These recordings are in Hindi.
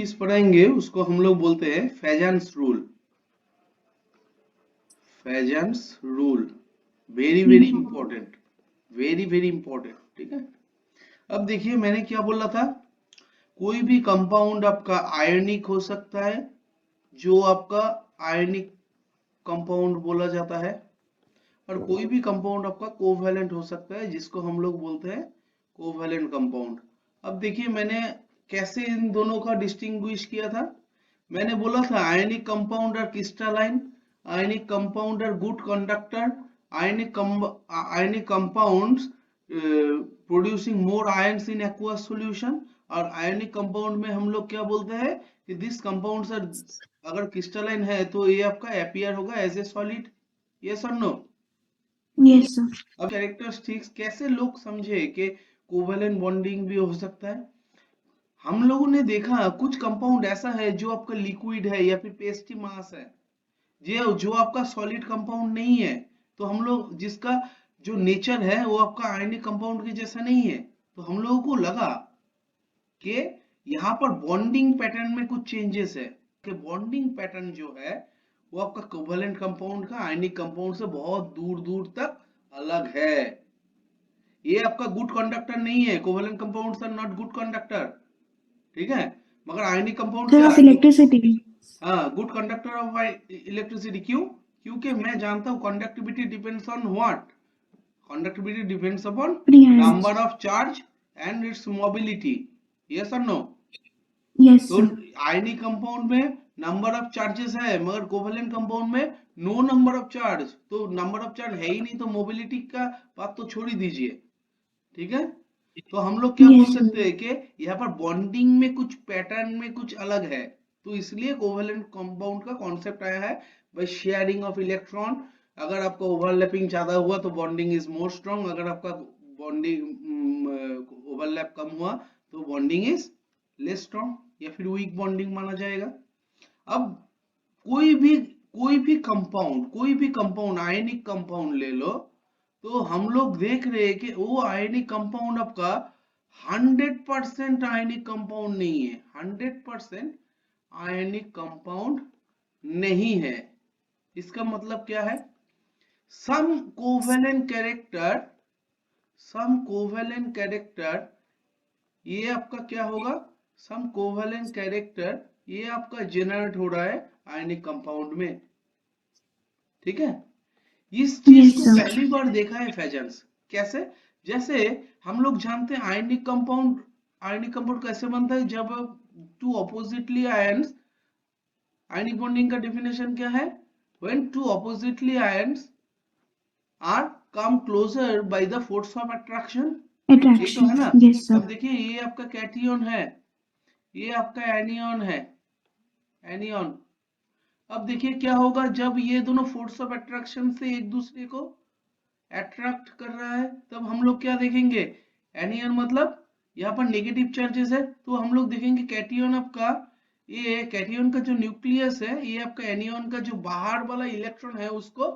चीज पढ़ेंगे उसको हम लोग बोलते हैं Fajans rule. Fajans rule very very important, very very important. ठीक है, अब देखिए मैंने क्या बोला था, कोई भी कंपाउंड आपका आयनिक हो सकता है, जो आपका आयनिक कंपाउंड बोला जाता है, और कोई भी कंपाउंड आपका कोवैलेंट हो सकता है, जिसको हम लोग बोलते हैं कोवैलेंट कंपाउंड। अब देखिए मैंने कैसे इन दोनों का डिस्टिंग्विश किया था। मैंने बोला था ionic compound are crystalline, ionic compound are good conductor, ionic compounds producing more ions in aqueous solution. और आयनिक कंपाउंड में हम लोग क्या बोलते हैं कि दिस कंपाउंड्स आर, अगर क्रिस्टलाइन है तो ये आपका अपीयर होगा एज ए सॉलिड। यस और नो? Yes sir. अब कैरेक्टरिस्टिक्स कैसे लोग समझे कि कोवैलेंट बॉन्डिंग भी हो सकता है। हम लोगों ने देखा कुछ कंपाउंड ऐसा है जो आपका लिक्विड है या फिर पेस्टी मास है, जो आपका सॉलिड कंपाउंड नहीं है, तो हम लोग जिसका जो नेचर है वो आपका आयनिक कंपाउंड के जैसा नहीं है, तो हम लोगों को लगा कि यहाँ पर बॉन्डिंग पैटर्न में कुछ चेंजेस है, कि बॉन्डिंग पैटर्न जो है वो आपका कोवैलेंट कंपाउंड का आयनिक कंपाउंड से बहुत दूर दूर तक अलग है। ये आपका गुड कंडक्टर नहीं है, covalent compounds are not good conductor. ठीक है, मगर आयनिक कंपाउंड सर क्या ऑफ है? इलेक्ट्रिसिटी। हाँ, गुड कंडक्टर ऑफ इलेक्ट्रिसिटी। क्यों? क्योंकि मैं जानता हूँ conductivity depends on what, conductivity depends upon free ions. number of charge and its mobility. Yes or no? Yes तो सर। आयनिक कंपाउंड में नंबर ऑफ चार्जेस है, मगर कोवैलेंट कंपाउंड में नो नंबर ऑफ चार्ज। तो नंबर ऑफ चार्ज है ही नहीं, तो मोबिलिटी का बात तो छोड़ ही दीजिए। ठीक है, तो हम लोग क्या बोल यस सर। सकते हैं कि यहाँ पर बॉन्डिंग में कुछ पैटर्न में कुछ अलग है, तो इसलिए कोवैलेंट कंपाउंड का कॉन्सेप्ट आया है बाय शेयरिंग ऑफ इलेक्ट्रॉन। अगर आपका ओवरलैपिंग ज्यादा हुआ तो बॉन्डिंग इज मोर स्ट्रॉन्ग, अगर आपका बॉन्डिंग ओवरलैप कम हुआ तो बॉन्डिंग इज लेस स्ट्रॉन्ग या फिर वीक बॉन्डिंग माना जाएगा। अब कोई भी कंपाउंड आयनिक कंपाउंड ले लो, तो हम लोग देख रहे हैं कि वो आयनिक कंपाउंड आपका 100% आयनिक कंपाउंड नहीं है, 100% आयनिक कंपाउंड नहीं है। इसका मतलब क्या है? सम कोवेलेंट कैरेक्टर, सम कोवेलेंट कैरेक्टर, ये आपका क्या होगा, सम कोवेलेंट कैरेक्टर ये आपका जेनरेट हो रहा है आयनिक कंपाउंड में। ठीक है, इस चीज यस को सर। पहली बार देखा है फेजन्स। कैसे? जैसे हम लोग जानते हैं आयनिक कंपाउंड कैसे बनता है, जब two oppositely ions, ionic bonding का डेफिनेशन क्या है? When two oppositely ions are come closer by the force of attraction. यही तो अट्रैक्शन। है ना? Yes sir. अब देखिए ये आपका कैटियन है, ये आपका एनियन है, एनियन। अब देखिए क्या होगा जब ये दोनों फोर्स ऑफ अट्रैक्शन से एक दूसरे को अट्रैक्ट कर रहा है, तब हम लोग क्या देखेंगे? एनियन मतलब यहाँ पर नेगेटिव चार्जेस है, तो हम लोग देखेंगे कैटियन आपका, ये कैटियन का जो न्यूक्लियस है ये आपका एनियन का जो बाहर वाला इलेक्ट्रॉन है उसको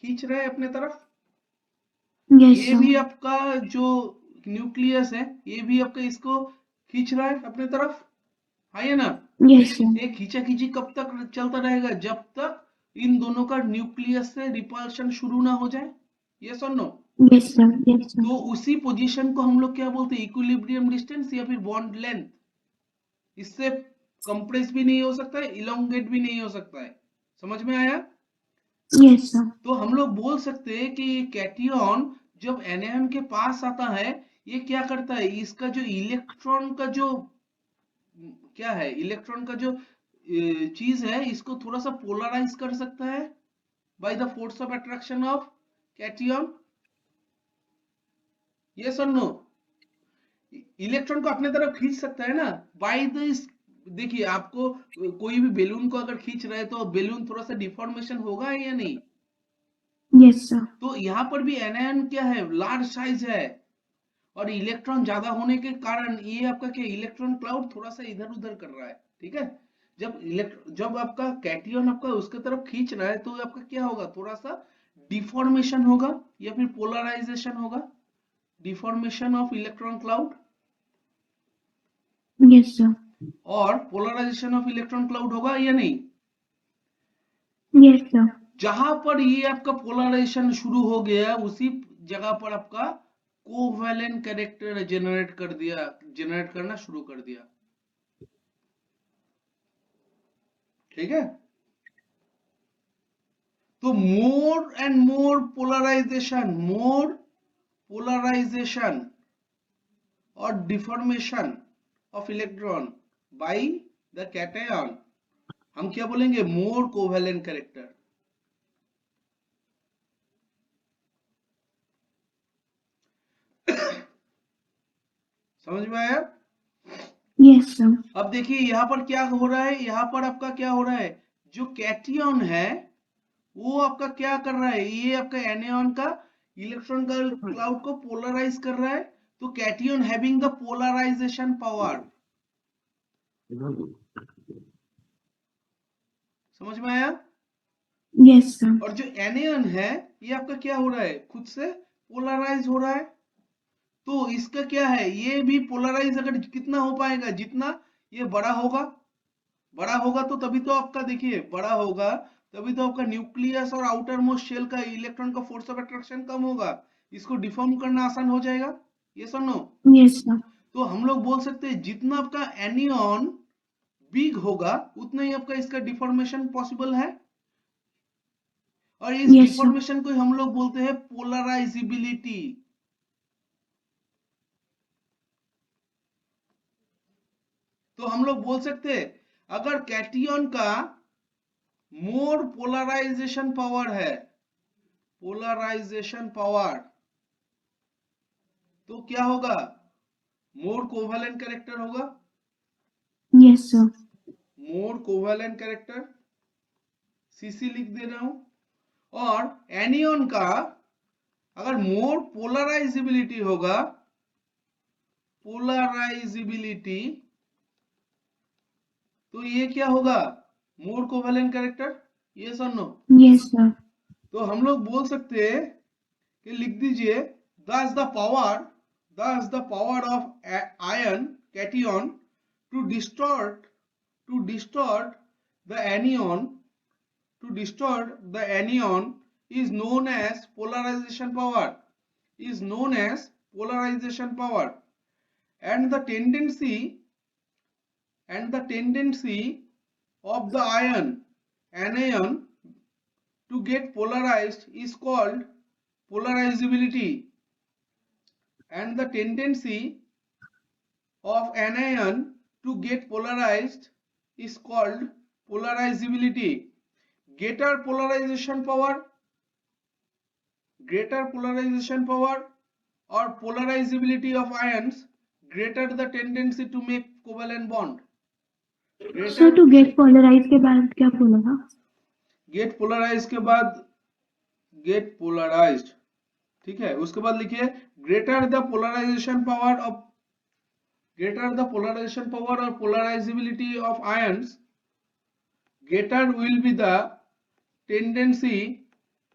खींच रहा है अपने तरफ। यस ये सर। भी आपका जो न्यूक्लियस है ये भी आपका इसको खींच रहा है अपने तरफ, है ना? Yes sir. ये खींचा खींची कब तक चलता रहेगा? जब तक इन दोनों का न्यूक्लियस से रिपल्शन शुरू ना हो जाए। यस और no? Yes sir. Yes sir. तो उसी पोजीशन को हम लोग क्या बोलते हैं? इक्विलिब्रियम डिस्टेंस या फिर बॉन्ड लेंथ। इससे कंप्रेस भी नहीं हो सकता है, इलोंगेट भी नहीं हो सकता है। समझ में आया? Yes sir. तो हम लोग बोल सकते हैं कि ये कैटियन जब एनएम के पास आता है, ये क्या करता है, इसका जो इलेक्ट्रॉन का जो क्या है, इलेक्ट्रॉन का जो चीज है इसको थोड़ा सा पोलराइज कर सकता है by the force of attraction of cation. Yes और नो? इलेक्ट्रॉन को अपने तरफ खींच सकता है ना बाय दिस। देखिए आपको कोई भी बेलून को अगर खींच रहा है तो बेलून थोड़ा सा डिफॉर्मेशन होगा या नहीं? Yes sir. तो यहाँ पर भी एनायन क्या है, लार्ज साइज है, और इलेक्ट्रॉन ज्यादा होने के कारण ये आपका क्या, इलेक्ट्रॉन क्लाउड थोड़ा सा इधर उधर कर रहा है। ठीक है, जब आपका कैटियन आपका उसके तरफ खींच रहा है तो आपका क्या होगा, थोड़ा सा डिफॉर्मेशन होगा या फिर पोलराइजेशन होगा, deformation of electron cloud. Yes sir. और पोलराइजेशन ऑफ इलेक्ट्रॉन क्लाउड होगा या नहीं? Yes, sir. जहां पर ये आपका पोलराइजेशन शुरू हो गया उसी जगह पर आपका कोवैलेंट कैरेक्टर जनरेट करना शुरू कर दिया। ठीक है, तो मोर एंड मोर पोलराइजेशन और deformation of electron by the cation, हम क्या बोलेंगे? मोर कोवैलेंट कैरेक्टर। समझ में आया? Yes, sir. अब देखिए यहाँ पर क्या हो रहा है, यहाँ पर आपका क्या हो रहा है, जो कैटियन है वो आपका क्या कर रहा है, ये आपका एनियन का इलेक्ट्रॉन का क्लाउड को पोलराइज कर रहा है। तो कैटियन हैविंग द पोलराइजेशन पावर, समझ में आया? Yes, sir. और जो एनियन है ये आपका क्या हो रहा है, खुद से पोलराइज हो रहा है। तो इसका क्या है, ये भी पोलराइज अगर कितना हो पाएगा, जितना ये बड़ा होगा तो तभी तो आपका देखिए बड़ा होगा, तभी तो आपका न्यूक्लियस और आउटर मोस्ट शेल का इलेक्ट्रॉन का फोर्स ऑफ अट्रैक्शन कम होगा, इसको डिफॉर्म करना आसान हो जाएगा। ये सुनो, Yes, sir. तो हम लोग बोल सकते हैं जितना आपका एनियन बिग होगा उतना ही आपका इसका डिफॉर्मेशन पॉसिबल है। और इस Yes, sir. डिफॉर्मेशन को हम लोग बोलते हैं पोलराइजिबिलिटी। तो हम लोग बोल सकते हैं अगर कैटियन का मोर पोलराइजेशन पावर है, पोलराइजेशन पावर, तो क्या होगा, मोर कोवैलेंट कैरेक्टर होगा। Yes, sir. मोर कोवैलेंट कैरेक्टर सीसी लिख दे रहा हूं। और एनियन का अगर मोर पोलराइजिबिलिटी होगा, पोलराइजिबिलिटी, तो ये क्या होगा, मोर कोवैलेंट कैरेक्टर। ये सुनो, Yes, sir. तो हम लोग बोल सकते हैं कि लिख दीजिए thus the power of ion cation to distort the anion is known as polarization power, and the tendency of the anion to get polarized is called polarizability, and the tendency of anion to get polarized is called polarizability. Greater polarization power or polarizability of ions, greater the tendency to make covalent bond. So to get polarized के बाद क्या बोला था? गेट पोलराइज के बाद गेट पोलराइज्ड, ठीक है, उसके बाद लिखिए greater the polarization power or polarizability of ions, greater will be the tendency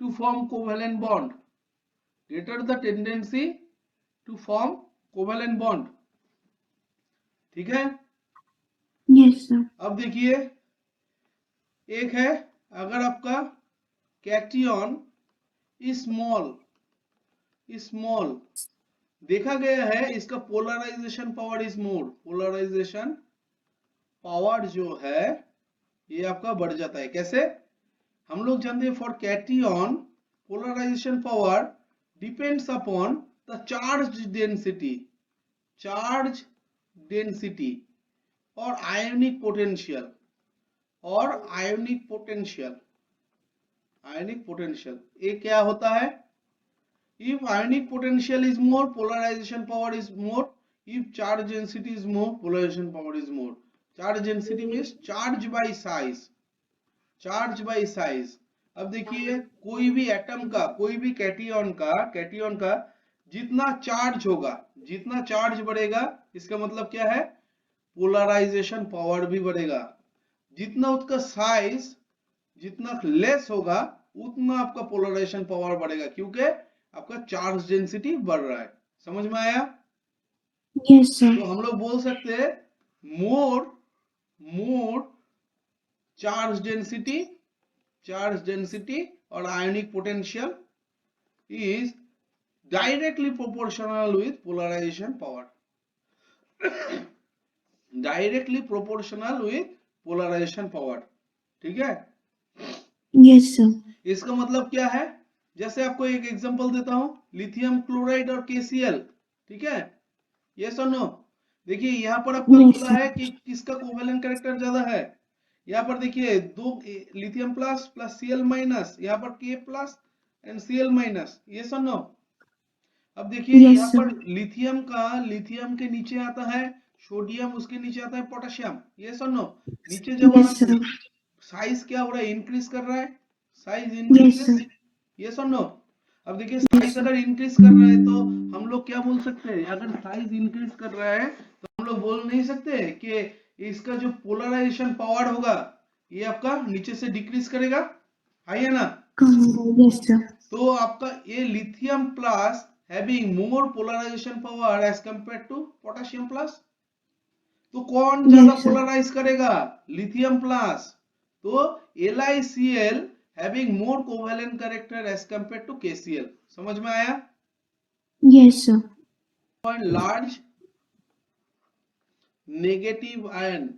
to form covalent bond. Greater the tendency to form covalent bond. ठीक है, Yes, sir. अब देखिए एक है, अगर आपका कैटियन स्मॉल देखा गया है, इसका polarization power is more, polarization power जो है ये आपका बढ़ जाता है। कैसे? हम लोग जानते हैं for cation polarization power depends upon the charge density और आयोनिक पोटेंशियल। ये क्या होता है, if ionic potential is more, polarization power is more, if charge density is more, polarization power is more. Charge density means charge by size। अब देखिए कोई भी एटम का, कोई भी कैटियन का जितना चार्ज बढ़ेगा, इसका मतलब क्या है, पोलराइजेशन पावर भी बढ़ेगा। जितना उसका साइज जितना लेस होगा उतना आपका पोलराइजेशन पावर बढ़ेगा, क्योंकि आपका चार्ज डेंसिटी बढ़ रहा है। समझ में आया? Yes, sir. तो हम लोग बोल सकते हैं मोर more charge density or ionic potential is directly proportional with polarization power. Directly proportional with polarization power. ठीक है, Yes, sir. इसका मतलब क्या है? जैसे आपको एक एग्जांपल देता हूं, लिथियम क्लोराइड और KCl. ठीक है, यस और नो? देखिए यहाँ पर आपको Yes, बोला sir. है कि किसका कोवेलेंट कैरेक्टर ज्यादा है. यहाँ पर देखिए दो lithium plus plus Cl minus, यहाँ पर K plus and Cl minus. Yes और नो? अब देखिए Yes, यहाँ sir. पर लिथियम के नीचे आता है सोडियम, उसके नीचे आता है पोटेशियम. ये सुनो, नीचे जब Yes, sir. साइज क्या हो रहा है, इंक्रीज कर रहा है, साइज Yes, इंक्रीजेस. sir. ये सुनो, अब देखिए Yes, साइज sir. अगर इंक्रीज कर रहा है तो हम लोग क्या बोल सकते हैं? अगर साइज इंक्रीज कर रहा है तो हम लोग बोल नहीं सकते कि इसका जो पोलराइजेशन पावर होगा ये आपका नीचे से डिक्रीज करेगा, है ना? Yes, sir. तो आपका ये lithium plus having more polarization power as compare to potassium plus. तो कौन ज्यादा Yes, sir. पोलराइज करेगा? Lithium plus. तो LiCl having more covalent character as compare to KCl. समझ में आया? Yes, sir. Point large negative ion,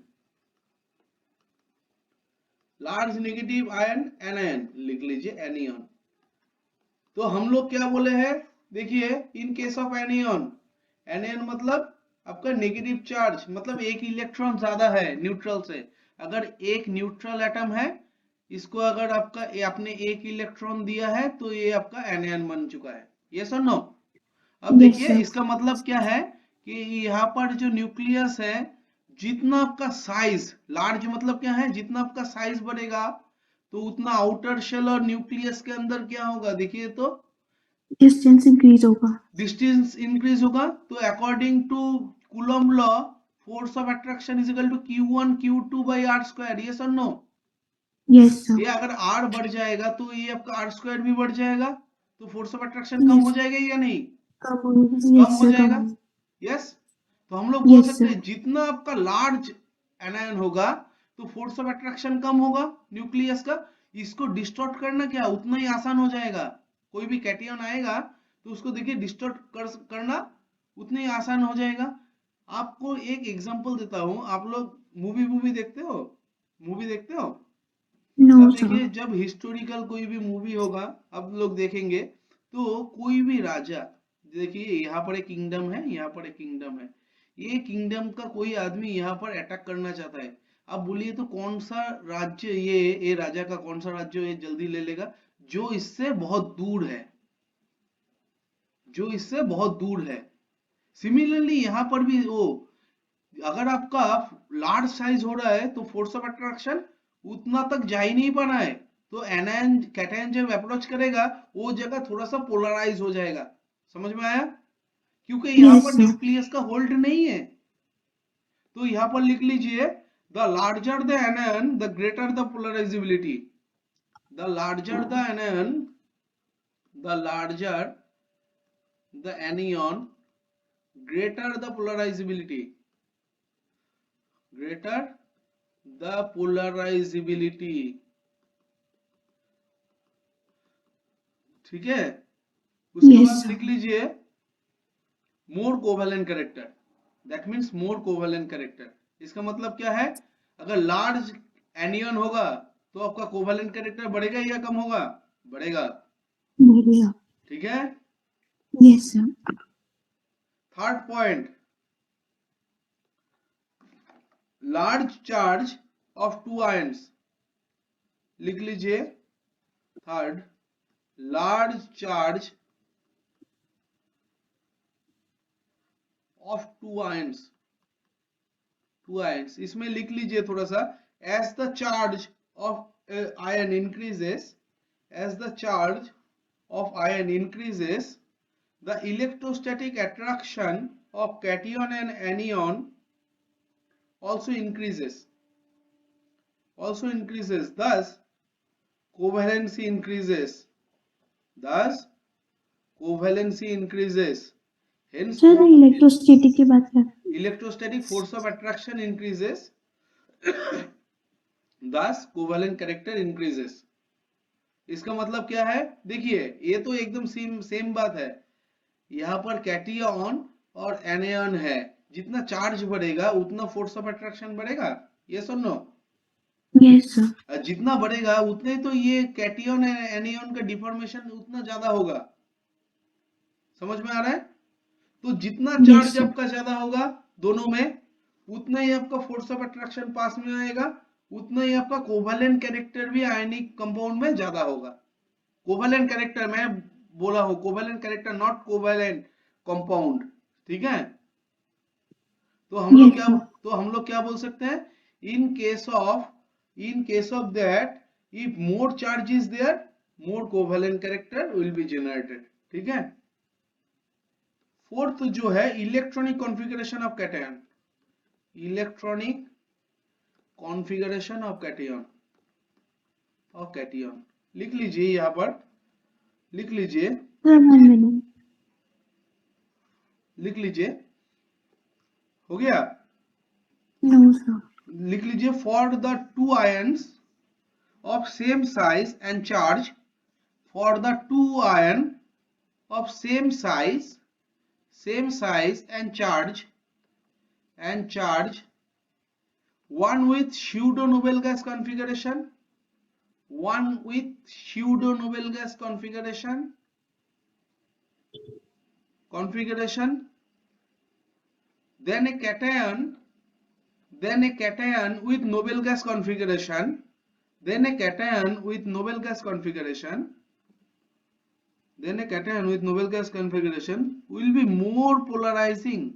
large negative ion anion लिख लीजिए, एनियन. तो हम लोग क्या बोले हैं? देखिए इन केस ऑफ एनियन, एनियन मतलब आपका नेगेटिव चार्ज, मतलब एक इलेक्ट्रॉन ज्यादा है न्यूट्रल से. अगर एक न्यूट्रल एटम है, इसको अगर आपका आपने एक इलेक्ट्रॉन दिया है तो ये आपका एनियन बन चुका है. ये सुन लो. अब Yes, देखिए sir. इसका मतलब क्या है कि यहाँ पर जो न्यूक्लियस है, जितना आपका साइज लार्ज, मतलब क्या है, जितना आपका साइज बढ़ेगा तो उतना आउटर शेल और न्यूक्लियस के अंदर क्या होगा? देखिए तो Distance increase होगा. डिस्टेंस इंक्रीज होगा. तो according to Coulomb law, force of attraction is equal to Q1 Q2 by R square. ये सर नो? Yes, sir. ये अगर R बढ़ जाएगा तो ये आपका R square भी बढ़ जाएगा, तो force of attraction come Yes. हो जाएगा या नहीं? Yes, कम हो sir. जाएगा. Come. यस. तो हम लोग बोल Yes, सकते sir. हैं जितना आपका लार्ज एनायन होगा तो फोर्स ऑफ अट्रैक्शन कम होगा न्यूक्लियस का. इसको डिस्टॉर्ट करना क्या उतना ही आसान हो जाएगा. कोई भी कैटियन आएगा तो उसको देखिए डिस्टॉर्ट करना उतना ही आसान हो जाएगा. आपको एक एग्जांपल देता हूं. आप लोग मूवी देखते हो? मूवी देखते हो? No, अब sir. देखिए जब हिस्टोरिकल कोई भी मूवी होगा, अब लोग देखेंगे तो कोई भी राजा, देखिए यहाँ पर एक किंगडम है, यहाँ पर एक किंगडम है, ये किंगडम का कोई आदमी यहाँ पर अटैक करना चाहता है. अब बोलिए तो कौन सा राज्य ये राजा का कौन सा राज्य ये जल्दी ले लेगा? जो इससे बहुत दूर है, जो इससे बहुत दूर है. सिमिलरली यहाँ पर भी वो, अगर आपका लार्ज साइज हो रहा है तो फोर्स ऑफ अट्रैक्शन उतना तक जा ही नहीं पाना है. तो एनायन कैटायन जब अप्रोच करेगा वो जगह थोड़ा सा पोलराइज हो जाएगा. समझ में आया? क्योंकि यहाँ Yes, पर sir. न्यूक्लियस का होल्ड नहीं है. तो यहाँ पर लिख लीजिए, the larger the anion the greater the polarisability. The larger the anion, the larger the anion, greater the polarizability, greater the polarizability. ठीक है, उसके Yes, बाद sir. लिख लीजिए more covalent character. That means more covalent character. इसका मतलब क्या है? अगर लार्ज एनियन होगा तो आपका कोवेलेंट कैरेक्टर बढ़ेगा या कम होगा? बढ़ेगा. बढ़िया. ठीक है. Yes, sir. Third point, large charge of two ions. लिख लीजिए third, large charge of two ions. इसमें लिख लीजिए थोड़ा सा, as the charge of ion increases, as the charge of ion increases, the electrostatic attraction of cation and anion also increases. Thus covalency increases. Hence sir electrostatic की बात कर. electrostatic force of attraction increases. thus covalent character increases। इसका मतलब क्या है, देखिए ये तो एकदम सेम बात है। यहाँ पर कैटियन और एनायन है, जितना चार्ज बढ़ेगा उतना फोर्स ऑफ अट्रैक्शन बढ़ेगा, ये सुनो। Yes, sir. जितना बढ़ेगा उतने तो ये कैटियन एनायन का डिफॉर्मेशन उतना ज्यादा होगा। समझ में आ रहा है? तो जितना Yes, चार्ज sir. आपका ज्यादा होगा दोनों में, उतना ही आपका फोर्स ऑफ अट्रैक्शन पास में आएगा, उतना ही आपका कोवेलेंट कैरेक्टर भी आयनिक कंपाउंड में ज्यादा होगा। कोवेलेंट कैरेक्टर मैं बोला हूं, covalent character, not covalent compound, ठीक है? तो हम लोग Yes, क्या sir. तो हम लोग क्या बोल सकते हैं, in case of that if more charge is there, more covalent character will be generated, ठीक है? फोर्थ जो है electronic configuration of cation, electronic configuration of cation लिख लीजिए, यहां पर लिख लीजिए, Sir, 1 minute. लिख लीजिए, हो गया? No, sir. लिख लीजिए, for the two ions of same size and charge, for the two ion of same size and charge, one with pseudo noble gas configuration, then a cation with noble gas configuration, then a cation with noble gas configuration will be more polarizing,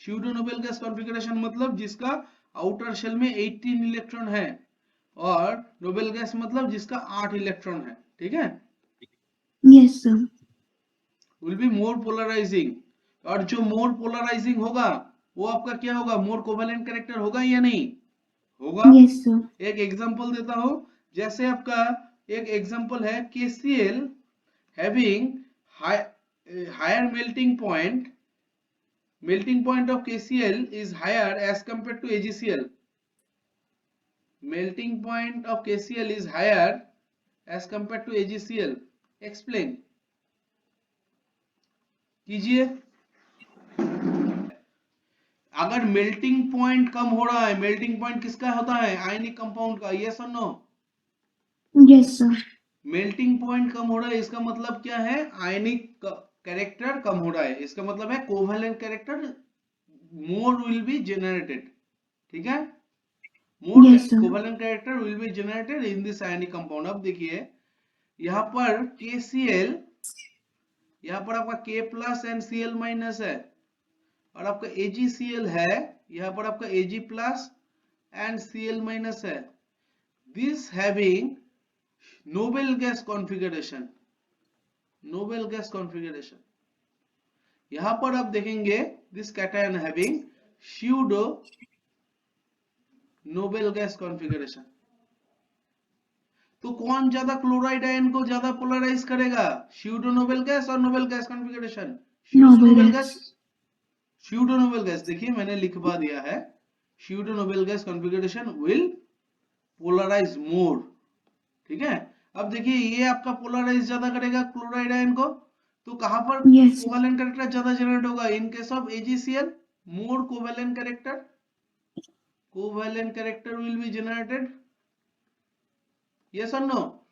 pseudo noble gas configuration मतलब जिसका आउटर शेल में 18 इलेक्ट्रॉन है, और नोबेल गैस मतलब जिसका 8 इलेक्ट्रॉन है, ठीक है? Yes, sir. will be more polarizing, और जो मोर पोलराइजिंग होगा वो आपका क्या होगा, मोर कोवेलेंट कैरेक्टर होगा या नहीं होगा? Yes, sir. एक एग्जांपल देता हूं, जैसे आपका एक एग्जांपल है KCl having higher melting point of KCl is higher as compared to AgCl, melting point of KCl is higher as compared to AgCl, explain कीजिए। अगर मेल्टिंग पॉइंट कम हो रहा है, मेल्टिंग पॉइंट किसका होता है, आयनिक कंपाउंड का, यस और no? Yes, sir. Melting point कम हो रहा है, इसका मतलब क्या है, आयनिक कैरेक्टर कम हो रहा है, इसका मतलब है covalent character more will be generated, ठीक है? More Yes, sir. Covalent character will be generated in this ionic compound. अब देखिए यहाँ पर KCl, यहाँ पर आपका K plus and Cl minus है, और आपका AgCl है, यहाँ पर आपका Ag plus and Cl minus है, this having noble gas configuration, यहाँ पर आप देखेंगे this cation having pseudo noble gas configuration. तो कौन ज्यादा क्लोराइड आयन को ज्यादा पोलराइज करेगा, स्यूडो नोबेल गैस और noble gas configuration? Noble gas. Pseudo noble gas, देखिए मैंने लिखवा दिया है, pseudo noble gas configuration will polarize more, ठीक है? अब देखिए ये आपका पोलराइज ज्यादा करेगा क्लोराइड आयन को, तो कहां पर Yes, sir. कोवेलेंट कैरेक्टर ज्यादा जनरेट होगा, इन case of AgCl more covalent character will be generated, yes और नो?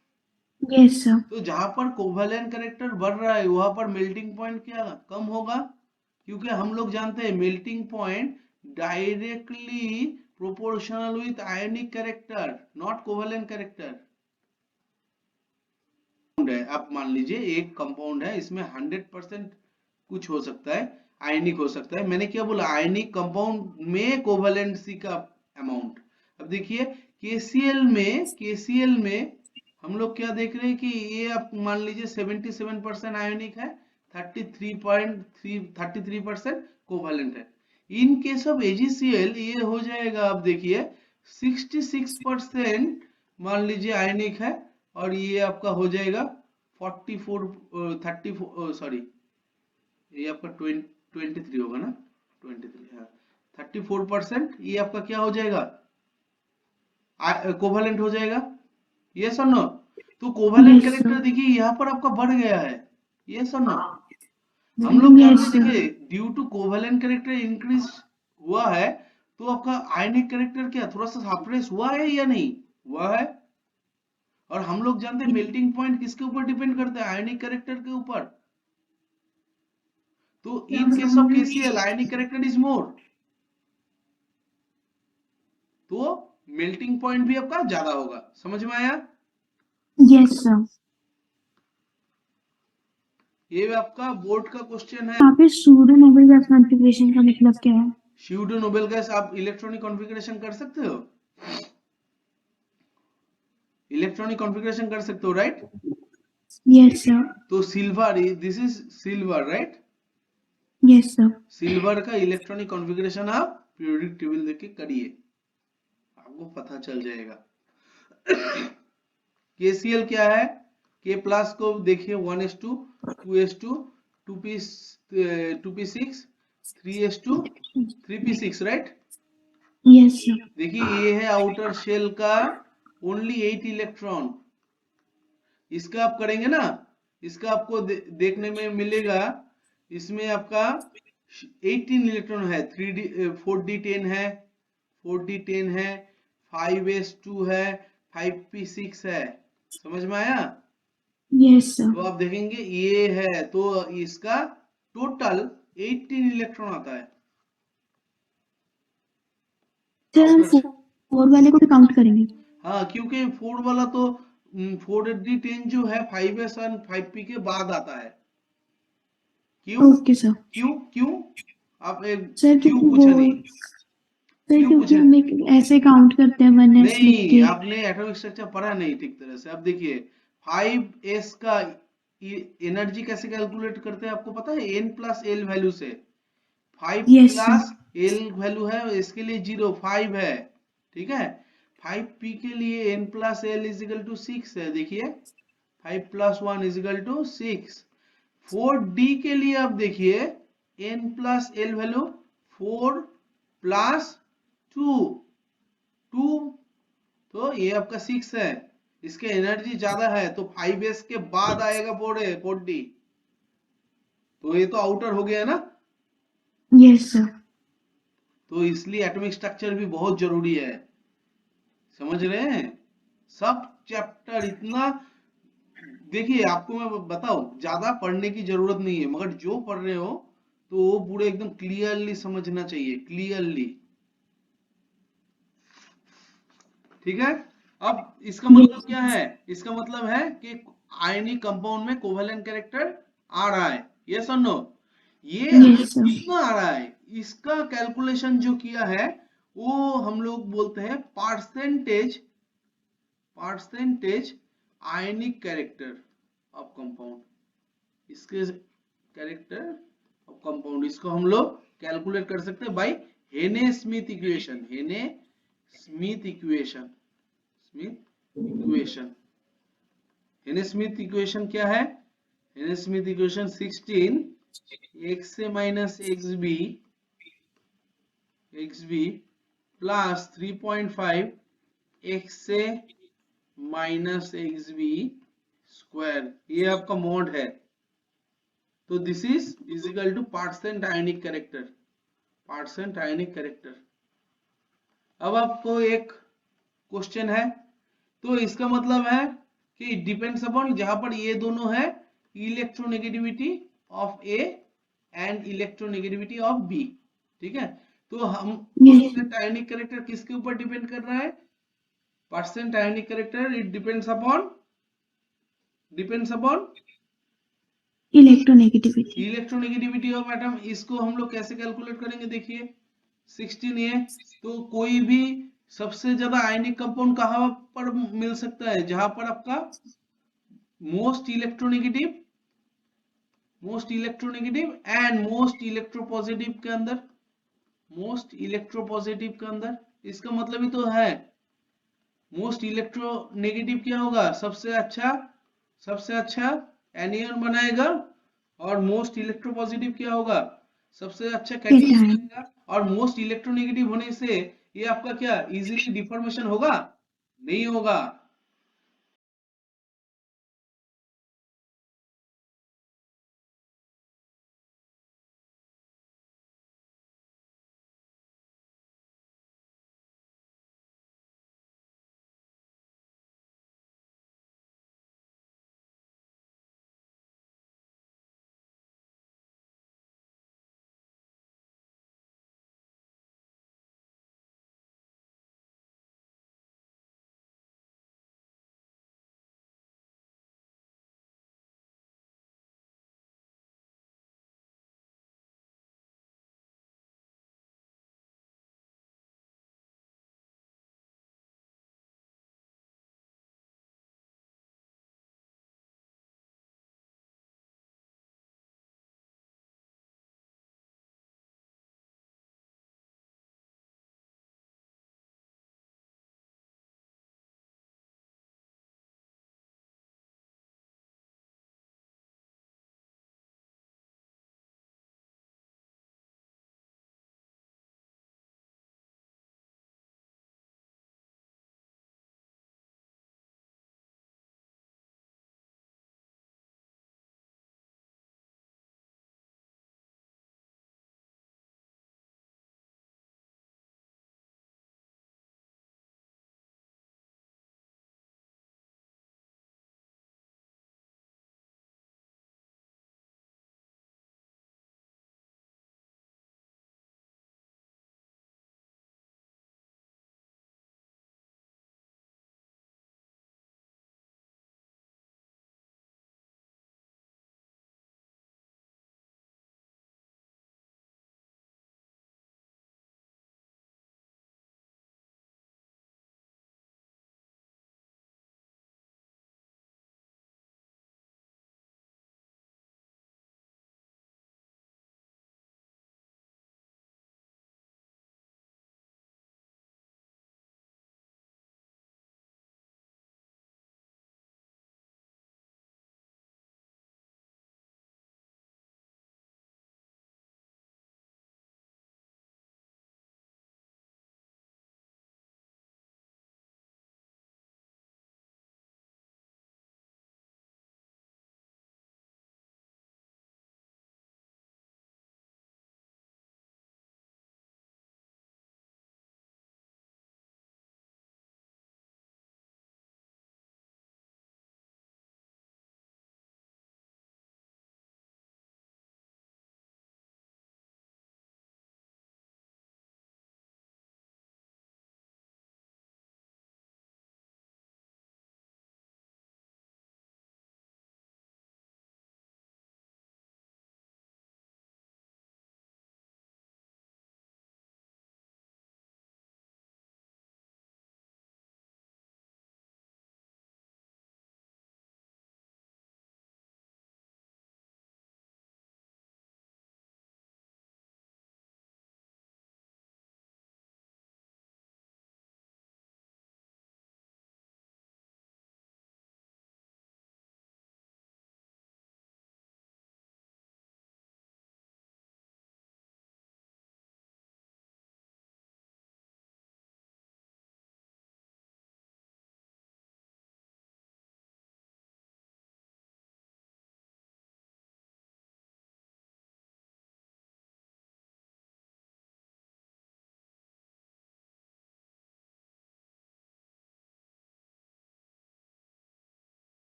Yes, sir. तो जहां पर कोवेलेंट कैरेक्टर बढ़ रहा है वहां पर मेल्टिंग पॉइंट क्या कम होगा, क्योंकि हम लोग जानते हैं melting point directly proportional with ionic character, not covalent character है। आप मान लीजिए एक कंपाउंड है, इसमें 100% कुछ हो सकता है, आयनिक हो सकता है, मैंने क्या बोला, आयनिक कंपाउंड में कोवेलेंसी का अमाउंट। अब देखिए KCl में हम लोग क्या देख रहे हैं कि ये आप मान लीजिए 77% आयनिक है, 33% कोवेलेंट है। इन केस ऑफ AgCl ये हो जाएगा, अब देखिए 66% मान लीजिए आयनिक है, और ये आपका हो जाएगा 34 सॉरी, ये आपका 23 होगा ना, 23, हाँ 34%, ये आपका क्या हो जाएगा, कोवेलेंट हो जाएगा, यस और नो। तो कोवेलेंट Yes, कैरेक्टर sir. देखिए यहाँ पर आपका बढ़ गया है, यस और नो। हम लोग जानते Yes, हैं, sir. देखिए due to covalent character increase हुआ है, तो आपका आयनिक कैरेक्टर क्या थोड़ा सा सप्रेस हुआ है या नहीं हुआ है। और हम लोग जानते हैं मेल्टिंग पॉइंट किसके ऊपर डिपेंड करता है, आयनिक कैरेक्टर के ऊपर। तो इन case of KCl ionic character is more, तो मेल्टिंग पॉइंट भी आपका ज्यादा होगा। समझ में आया। Yes, sir. ये आपका बोर्ड का क्वेश्चन है। यहाँ पे सूडो नोबल गैस कॉन्फ़िगरेशन का मतलब क्या है? स्यूडो नोबेल गैस आप इलेक्ट्रॉनिक कॉन्फ़िगरेशन कर सकते हो, इलेक्ट्रॉनिक कॉन्फ़िगरेशन कर सकते हो, राइट। Yes, sir. तो silver, this is silver, right. Yes, sir. Silver का इलेक्ट्रॉनिक कॉन्फ़िगरेशन आप पीरियोडिक टेबल देख के करिए, आपको पता चल जाएगा। KCl क्या है, K प्लस को देखिए 1s2 2s2 2p6 3s2 3p6, right. Yes, sir. देखिए ये है आउटर शेल का ओनली 8 इलेक्ट्रॉन। इसका आप करेंगे ना, इसका आपको देखने में मिलेगा, इसमें आपका 18 इलेक्ट्रॉन है, 3d 4d10 है, 4d10 है, 5s2 है, 5p6 है। समझ में आया। Yes, sir. तो आप देखेंगे ये है, तो इसका टोटल 18 इलेक्ट्रॉन आता है सर हम आउटर। 4 वाले को भी काउंट करेंगे? हाँ, क्योंकि 4 वाला तो 4d10 जो है 5s और 5p के बाद आता है। क्यों ओके सर। क्यों क्यों आप एक सर क्यों क्योंकि वो पूछा नहीं, सर क्यों क्योंकि पूछा हम एक ऐसे काउंट करते हैं 1s लिख नहीं, के। आपने एटॉमिक स्ट्रक्चर पढ़ा नहीं ठीक तरह से। अब देखिए 5s का एनर्जी कैसे कैलकुलेट करते हैं आपको पता है, n प्लस एल वैल्यू से। 5 yes sir. Plus L value है, इसके लिए 0 5 है, ठीक है। 5p के लिए n plus L is equal to 6 है, देखिए 5 plus 1 is equal to 6। 4d के लिए आप देखिए n plus L value 4 plus 2 2, तो ये आपका 6 है, इसके एनर्जी ज्यादा है, तो 5s के बाद आएगा 4d, तो ये तो आउटर हो गया ना। Yes sir. तो इसलिए एटॉमिक स्ट्रक्चर भी बहुत जरूरी है, समझ रहे हैं। सब चैप्टर इतना, देखिए आपको मैं बताऊं ज्यादा पढ़ने की जरूरत नहीं है, मगर जो पढ़ रहे हो तो वो पूरे एकदम क्लियरली समझना चाहिए, क्लियरली, ठीक है। अब इसका मतलब क्या है, इसका मतलब है कि आयनिक कंपाउंड में कोवेलेंट कैरेक्टर आ रहा है, यस और नो। ये यस सर। कितना आ रहा है, इसका कैलकुलेशन जो किया है वो हम लोग बोलते हैं percentage, percentage ionic character of compound, इसके कैरेक्टर ऑफ कंपाउंड, इसको हम लोग कैलकुलेट कर सकते हैं by Hannay Smith equation, Hannay Smith equation, Smith equation. Hannay Smith equation क्या है, Hannay Smith equation 16 x A minus x B plus 3.5 x A minus x B square, ये आपका मोड है। तो this is equal to percent ionic character, percent ionic character. अब आपको एक क्वेश्चन है, तो इसका मतलब है कि डिपेंड्स अपॉन, जहां पर ये दोनों है, electronegativity of A and electronegativity of B, ठीक है। तो हम परसेंट आयनिक कैरेक्टर किसके ऊपर डिपेंड कर रहा है, percent ionic character it depends upon electronegativity. Electronegativity of atom. इसको हम लोग कैसे कैलकुलेट करेंगे, देखिए 16 ये, तो कोई भी सबसे ज्यादा आयनिक कंपाउंड कहां पर मिल सकता है, जहां पर आपका most electronegative and most electropositive के अंदर, मोस्ट इलेक्ट्रोपॉजिटिव के अंदर। इसका मतलब ही तो है, मोस्ट इलेक्ट्रोनेगेटिव क्या होगा, सबसे अच्छा एनियन बनाएगा, और मोस्ट इलेक्ट्रोपॉजिटिव क्या होगा, सबसे अच्छा कैटायन Cation. रहेगा। और मोस्ट इलेक्ट्रोनेगेटिव होने से ये आपका क्या इजीली डिफॉर्मेशन होगा? नहीं होगा।